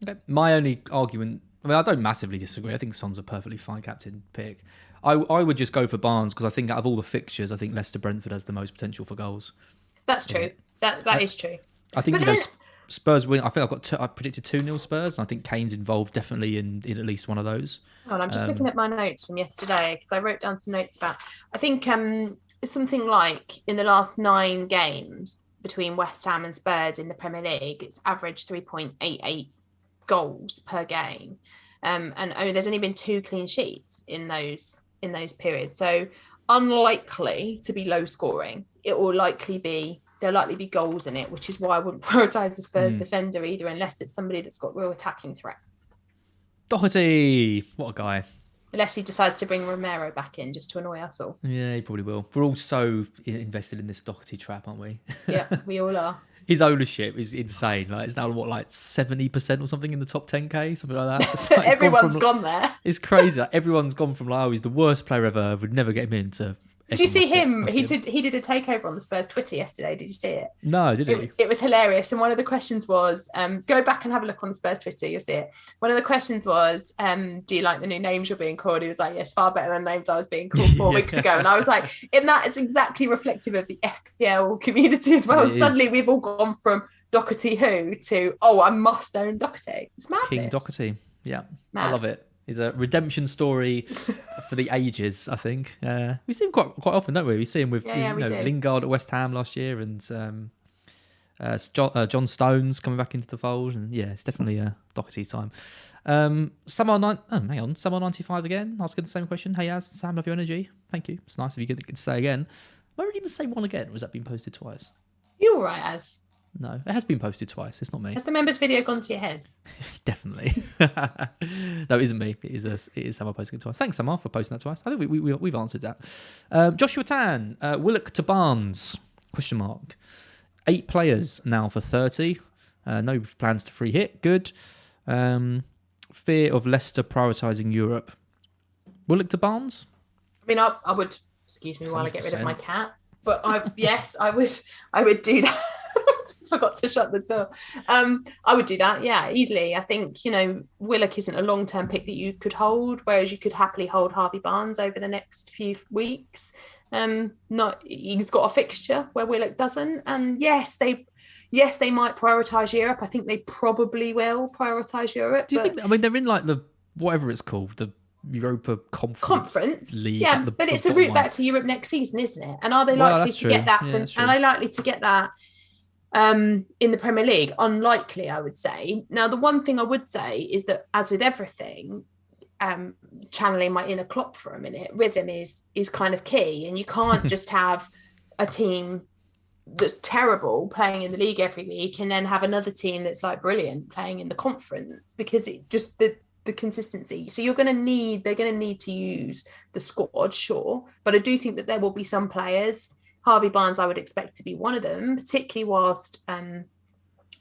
[SPEAKER 1] Okay. My only argument, I mean, I don't massively disagree. I think Son's a perfectly fine captain pick. I would just go for Barnes because I think out of all the fixtures, I think Leicester Brentford has the most potential for goals.
[SPEAKER 2] That's true. That is true.
[SPEAKER 1] I think Spurs win. I think I predicted 2-0 Spurs. And I think Kane's involved definitely in at least one of those.
[SPEAKER 2] Oh, and I'm just looking at my notes from yesterday because I wrote down some notes about. I think something like in the last 9 games between West Ham and Spurs in the Premier League, it's averaged 3.88 goals per game, and there's only been 2 clean sheets in those periods. So unlikely to be low scoring. There'll likely be goals in it, which is why I wouldn't prioritise the Spurs defender either, unless it's somebody that's got real attacking threat.
[SPEAKER 1] Doherty, what a guy.
[SPEAKER 2] Unless he decides to bring Romero back in just to annoy us all.
[SPEAKER 1] Yeah, he probably will. We're all so invested in this Doherty trap, aren't we?
[SPEAKER 2] Yeah, we all are.
[SPEAKER 1] His ownership is insane. Like, it's now 70% or something in the top 10k, something like that.
[SPEAKER 2] Everyone's gone there.
[SPEAKER 1] It's crazy. Like, everyone's gone from he's the worst player ever. Would never get him in to.
[SPEAKER 2] Did you see him? He did a takeover on the Spurs Twitter yesterday. Did you see it?
[SPEAKER 1] No, did he?
[SPEAKER 2] It was hilarious. And one of the questions was, go back and have a look on the Spurs Twitter. You'll see it. One of the questions was, do you like the new names you're being called? He was like, yes, far better than names I was being called 4 weeks ago. And I was like, in that, it's exactly reflective of the FPL community as well. Suddenly, we've all gone from Doherty who to, I must own Doherty. It's madness.
[SPEAKER 1] King Doherty. Yeah,
[SPEAKER 2] Mad.
[SPEAKER 1] I love it. It's a redemption story for the ages, I think. We see him quite often, don't we? We see him with Lingard at West Ham last year, and John Stones coming back into the fold. And yeah, it's definitely Doherty time. Someone 95 again, asking the same question. Hey, Az, Sam, love your energy. Thank you. It's nice if you get to say again. Am I reading the same one again, or has that been posted twice?
[SPEAKER 2] You're all right, Az.
[SPEAKER 1] No, it has been posted twice. It's not me.
[SPEAKER 2] Has the members video gone to your head?
[SPEAKER 1] Definitely. No, it isn't me. It is Samar posting it twice. Thanks, Samar, for posting that twice. I think we've answered that. Joshua Tan, Willock to Barnes? ? 8 players now for 30. No plans to free hit. Good. Fear of Leicester prioritising Europe. Willock to Barnes?
[SPEAKER 2] I mean, I would, excuse me while I get rid of my
[SPEAKER 1] 100%.
[SPEAKER 2] cat, but yes, I would do that. Forgot to shut the door. I would do that, yeah, easily. I think, Willock isn't a long-term pick that you could hold, whereas you could happily hold Harvey Barnes over the next few weeks. He's got a fixture where Willock doesn't, and yes, they might prioritise Europe. I think they probably will prioritise Europe.
[SPEAKER 1] Do you think? I mean, they're in like the whatever it's called, the Europa Conference League.
[SPEAKER 2] Yeah, but it's a route back to Europe next season, isn't it? And are they likely to get that? Are they likely to get that in the Premier League? Unlikely, I would say. Now, the one thing I would say is that, as with everything, channeling my inner Klopp for a minute, rhythm is kind of key, and you can't just have a team that's terrible playing in the league every week and then have another team that's like brilliant playing in the conference, because it just the consistency. So they're going to need to use the squad, sure, but I do think that there will be some players. Harvey Barnes, I would expect to be one of them, particularly whilst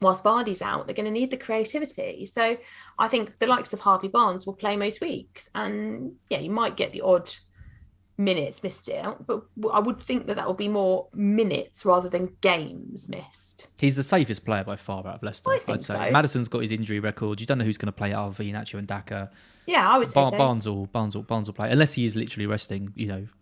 [SPEAKER 2] Vardy's out. They're going to need the creativity. So I think the likes of Harvey Barnes will play most weeks, and yeah, you might get the odd minutes missed out, but I would think that will be more minutes rather than games missed.
[SPEAKER 1] He's the safest player by far out of Leicester,
[SPEAKER 2] I'd say.
[SPEAKER 1] So. Madison's got his injury record. You don't know who's going to play out of Iheanacho and Daka.
[SPEAKER 2] Yeah, I would say so.
[SPEAKER 1] Barnes will play, unless he is literally resting,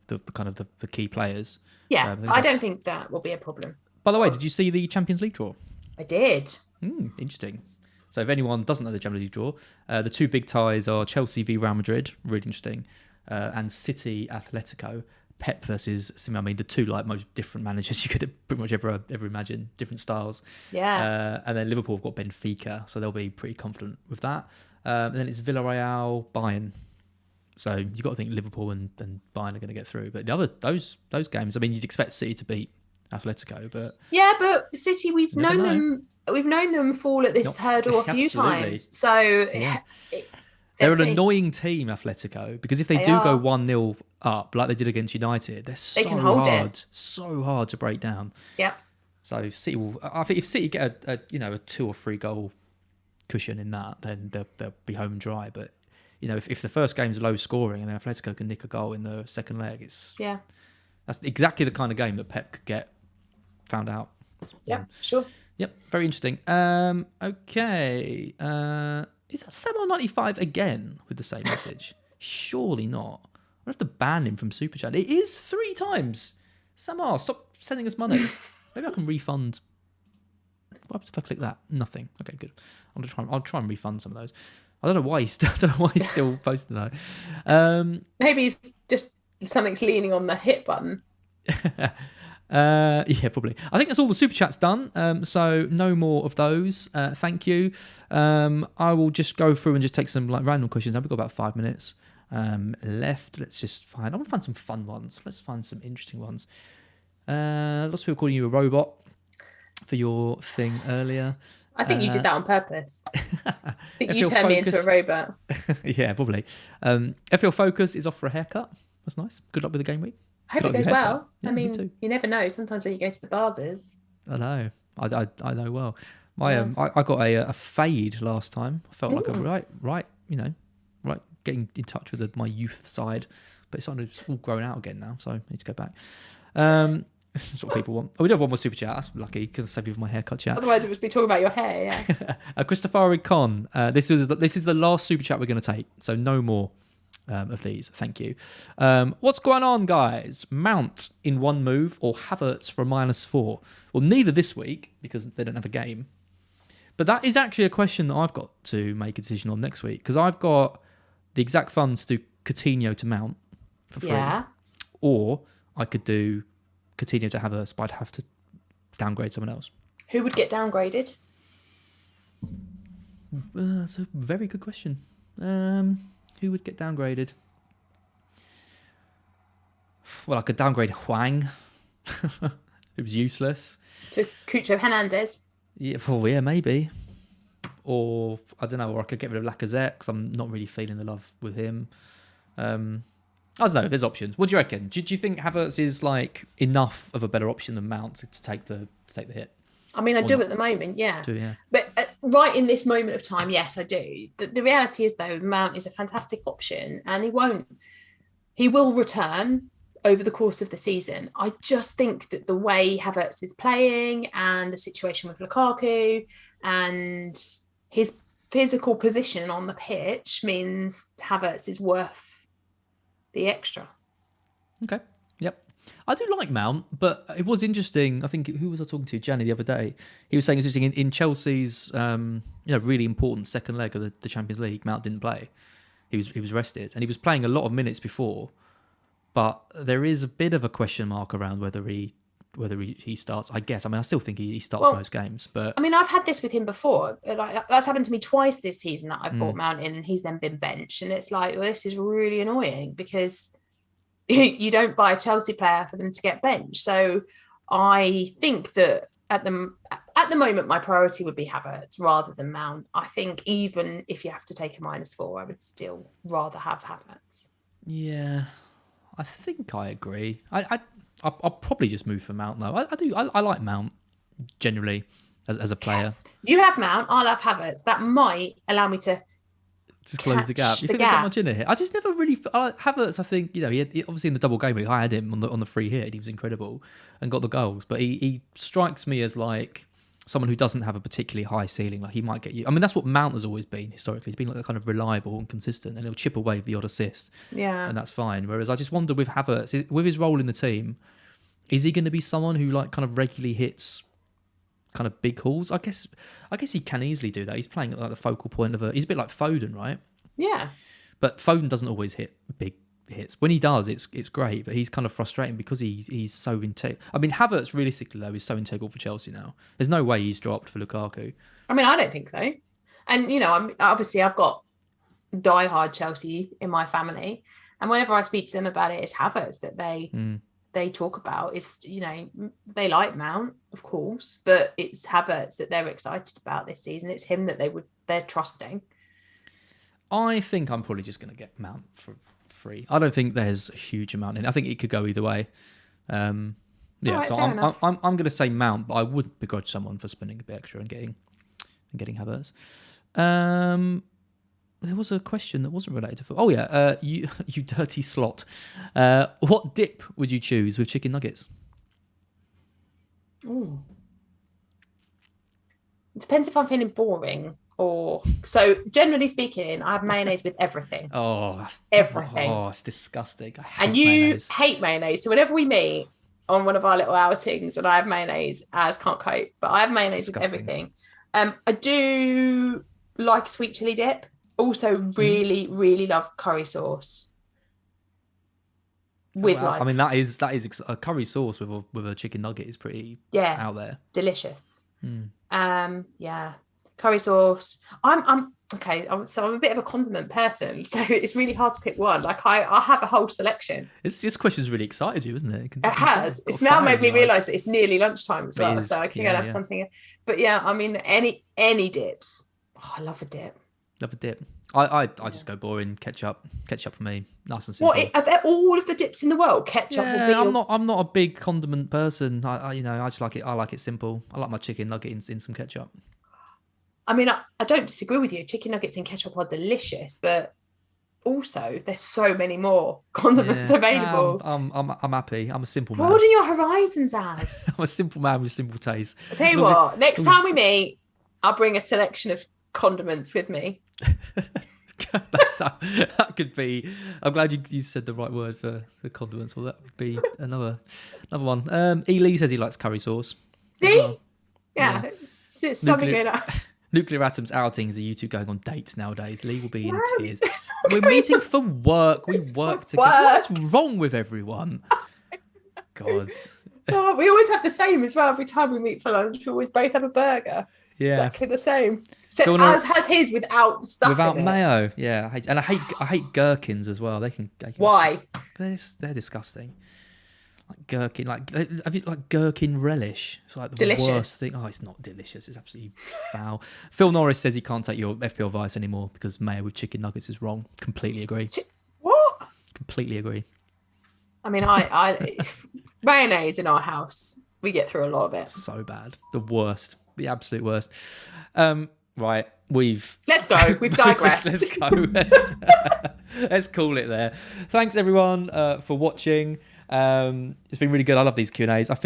[SPEAKER 1] the kind of the key players.
[SPEAKER 2] Yeah, I don't think that will be a problem.
[SPEAKER 1] By the way, did you see the Champions League draw?
[SPEAKER 2] I did.
[SPEAKER 1] Interesting. So if anyone doesn't know the Champions League draw, the two big ties are Chelsea v Real Madrid, really interesting, and City Atletico. Pep versus Simeone. I mean, the two most different managers you could pretty much ever imagine, different styles.
[SPEAKER 2] Yeah.
[SPEAKER 1] And then Liverpool have got Benfica, so they'll be pretty confident with that. And then it's Villarreal, Bayern. So you've got to think Liverpool and Bayern are going to get through. But the other those games, I mean, you'd expect City to beat Atletico, but
[SPEAKER 2] City, we've known them fall at this hurdle a few times. So
[SPEAKER 1] they're an annoying team, Atletico, because if they do go 1-0 up like they did against United, they can hold it. So hard to break down.
[SPEAKER 2] Yeah.
[SPEAKER 1] So City will. I think if City get a 2 or 3 goal cushion in that, then they'll be home and dry. But if the first game's low scoring and then Atletico can nick a goal in the second leg, that's exactly the kind of game that Pep could get found out.
[SPEAKER 2] Yeah, sure.
[SPEAKER 1] Yep, very interesting. Okay. Is that Samo95 again with the same message? Surely not. I have to ban him from Super Chat. It is 3 times. Samo, stop sending us money. Maybe I can refund. What happens if I click that? Nothing. Okay, good. I'll try and refund some of those. I don't know why he's still posting that.
[SPEAKER 2] Maybe he's just something's leaning on the hit button.
[SPEAKER 1] Yeah, probably. I think that's all the super chats done. So no more of those. Thank you. I will just go through and just take some random questions. Now we've got about 5 minutes left. Let's just find. I want to find some fun ones. Let's find some interesting ones. Lots of people calling you a robot for your thing earlier.
[SPEAKER 2] I think you did that on purpose. I think you turned me into a robot.
[SPEAKER 1] Yeah, probably. FPL Focus is off for a haircut. That's nice. Good luck with the game week.
[SPEAKER 2] I hope it goes well. Yeah, I mean, you never know. Sometimes when you go to the barbers.
[SPEAKER 1] I know. I know well. I got a fade last time. I felt like a right, getting in touch with my youth side, but it's all grown out again now, so I need to go back. That's what people want. Oh, we do have one more super chat. That's lucky because I saved you for my haircut chat.
[SPEAKER 2] Otherwise, it would be talking about your hair. Yeah.
[SPEAKER 1] Christopher Con. This is the last super chat we're going to take, so no more of these. Thank you. What's going on, guys? Mount in one move or Havertz for a -4? Well, neither this week because they don't have a game. But that is actually a question that I've got to make a decision on next week because I've got the exact funds to Coutinho to Mount for free.
[SPEAKER 2] Yeah.
[SPEAKER 1] Or I could do Coutinho to Havertz, but I'd have to downgrade someone else.
[SPEAKER 2] Who would get downgraded?
[SPEAKER 1] That's a very good question. Who would get downgraded? Well, I could downgrade Huang. It was useless.
[SPEAKER 2] To Cucho Hernandez.
[SPEAKER 1] Yeah, well, yeah, maybe. Or, I don't know, or I could get rid of Lacazette because I'm not really feeling the love with him. I don't know, there's options. What do you reckon? Do you think Havertz is enough of a better option than Mount to take the hit?
[SPEAKER 2] I mean, I
[SPEAKER 1] Or
[SPEAKER 2] do
[SPEAKER 1] not?
[SPEAKER 2] at the moment, yeah.
[SPEAKER 1] Do yeah.
[SPEAKER 2] But right in this moment of time, yes, I do. The reality is, though, Mount is a fantastic option, and he will return over the course of the season. I just think that the way Havertz is playing and the situation with Lukaku and his physical position on the pitch means Havertz is worth the extra.
[SPEAKER 1] Okay. Yep. I do like Mount, but it was interesting. I think who was I talking to? Gianni the other day. He was saying it's interesting in Chelsea's really important second leg of the Champions League. Mount didn't play. He was rested, and he was playing a lot of minutes before. But there is a bit of a question mark around whether he starts. I guess. I mean, I still think he starts most games. But
[SPEAKER 2] I mean, I've had this with him before. Like, that's happened to me twice this season that I've brought Mount in, and he's then been benched, and it's like, well, this is really annoying because you don't buy a Chelsea player for them to get benched. So I think that at the moment, my priority would be Havertz rather than Mount. I think even if you have to take a -4, I would still rather have Havertz.
[SPEAKER 1] Yeah, I think I agree. I'll probably just move for Mount though. I do. I like Mount generally as a player.
[SPEAKER 2] Yes. You have Mount, I'll have Havertz. That might allow me to
[SPEAKER 1] Just close the gap. You think there's that much in it? I just never really Havertz. I think he obviously in the double game week I had him on the free hit. And he was incredible and got the goals. But he strikes me as like someone who doesn't have a particularly high ceiling. Like he might get you. I mean that's what Mount has always been historically. He's been like a kind of reliable and consistent, and he'll chip away with the odd assist.
[SPEAKER 2] Yeah,
[SPEAKER 1] and that's fine. Whereas I just wonder with Havertz, with his role in the team, is he going to be someone who like kind of regularly hits kind of big hauls? I guess he can easily do that. He's playing at like the focal point of he's a bit like Foden, right?
[SPEAKER 2] Yeah.
[SPEAKER 1] But Foden doesn't always hit big hits. When he does, it's great. But he's kind of frustrating because he's so integral. I mean, Havertz realistically though is so integral for Chelsea now. There's no way he's dropped for Lukaku.
[SPEAKER 2] I mean, I don't think so. And I've got diehard Chelsea in my family, and whenever I speak to them about it, it's Havertz that they talk about. Is they like Mount, of course, but it's Havertz that they're excited about this season. It's him that they're trusting.
[SPEAKER 1] I think I'm probably just going to get Mount for free. I don't think there's a huge amount in it. I think it could go either way. Right, so I'm going to say Mount, but I would begrudge someone for spending a bit extra and getting Havertz. There was a question that wasn't related to. You dirty slot. What dip would you choose with chicken nuggets?
[SPEAKER 2] Ooh. It depends if I'm feeling boring. So generally speaking, I have mayonnaise with everything.
[SPEAKER 1] Oh, that's
[SPEAKER 2] everything.
[SPEAKER 1] Oh, it's disgusting.
[SPEAKER 2] And you hate mayonnaise. So whenever we meet on one of our little outings and I have mayonnaise, as can't cope, but I have mayonnaise with everything. I do like a sweet chili dip. Also really, really love curry sauce. With
[SPEAKER 1] I mean, that is a curry sauce with a chicken nugget is pretty out there.
[SPEAKER 2] Delicious. Curry sauce. I'm okay. So I'm a bit of a condiment person, so it's really hard to pick one. Like I have a whole selection.
[SPEAKER 1] This question's really excited you, isn't it?
[SPEAKER 2] It has. It's now made me realise that it's nearly lunchtime as well, so I can go and have something. But yeah, I mean, any dips. Oh, I love a dip.
[SPEAKER 1] Love a dip. I just go boring. Ketchup for me. Nice and simple.
[SPEAKER 2] What? All of the dips in the world, ketchup will be.
[SPEAKER 1] I'm not a big condiment person. I just like it. I like it simple. I like my chicken nugget in some ketchup.
[SPEAKER 2] I mean, I don't disagree with you. Chicken nuggets and ketchup are delicious, but also there's so many more condiments available.
[SPEAKER 1] I'm happy. I'm a simple man.
[SPEAKER 2] Broaden your horizons, Az.
[SPEAKER 1] I'm a simple man with simple taste.
[SPEAKER 2] I'll tell you what. Next time we meet, I'll bring a selection of condiments with me.
[SPEAKER 1] That could be. I'm glad you said the right word for condiments. Well, that would be another one. Lee says he likes curry sauce.
[SPEAKER 2] See? Well. Yeah. It's something going on.
[SPEAKER 1] Nuclear Atoms outings are you two going on dates nowadays. Lee will be in tears. We're meeting for work. We work together. What's wrong with everyone? God.
[SPEAKER 2] Oh, we always have the same as well. Every time we meet for lunch, we always both have a burger.
[SPEAKER 1] Yeah.
[SPEAKER 2] Exactly the same. Except Az has his without the stuff
[SPEAKER 1] without
[SPEAKER 2] in
[SPEAKER 1] mayo. Yeah. I hate gherkins as well. They can
[SPEAKER 2] Why?
[SPEAKER 1] They're disgusting. Like gherkin, have you like gherkin relish? It's like the
[SPEAKER 2] delicious.
[SPEAKER 1] Worst thing. Oh, it's not delicious. It's absolutely foul. Phil Norris says he can't take your FPL advice anymore because mayo with chicken nuggets is wrong. Completely agree.
[SPEAKER 2] What?
[SPEAKER 1] Completely agree.
[SPEAKER 2] I mean, I mayonnaise in our house we get through a lot of it.
[SPEAKER 1] So bad. The worst. The absolute worst. Right.
[SPEAKER 2] Let's go. We've digressed.
[SPEAKER 1] Let's go. Let's call it there. Thanks everyone for watching. It's been really good. I love these Q&As. I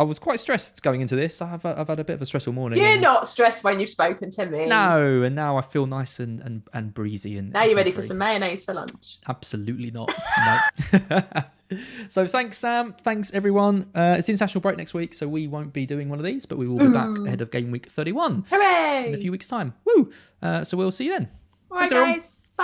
[SPEAKER 1] was quite stressed going into this. I've had a bit of a stressful morning.
[SPEAKER 2] You're not stressed when you've spoken to me.
[SPEAKER 1] No, and now I feel nice and breezy. And
[SPEAKER 2] now you're ready for some mayonnaise for lunch.
[SPEAKER 1] Absolutely not. No. So thanks, Sam. Thanks, everyone. It's the international break next week, so we won't be doing one of these, but we will be back ahead of Game Week 31.
[SPEAKER 2] Hooray!
[SPEAKER 1] In a few weeks' time. Woo! So we'll see you then.
[SPEAKER 2] All right,
[SPEAKER 1] Thanks, everyone.
[SPEAKER 2] guys.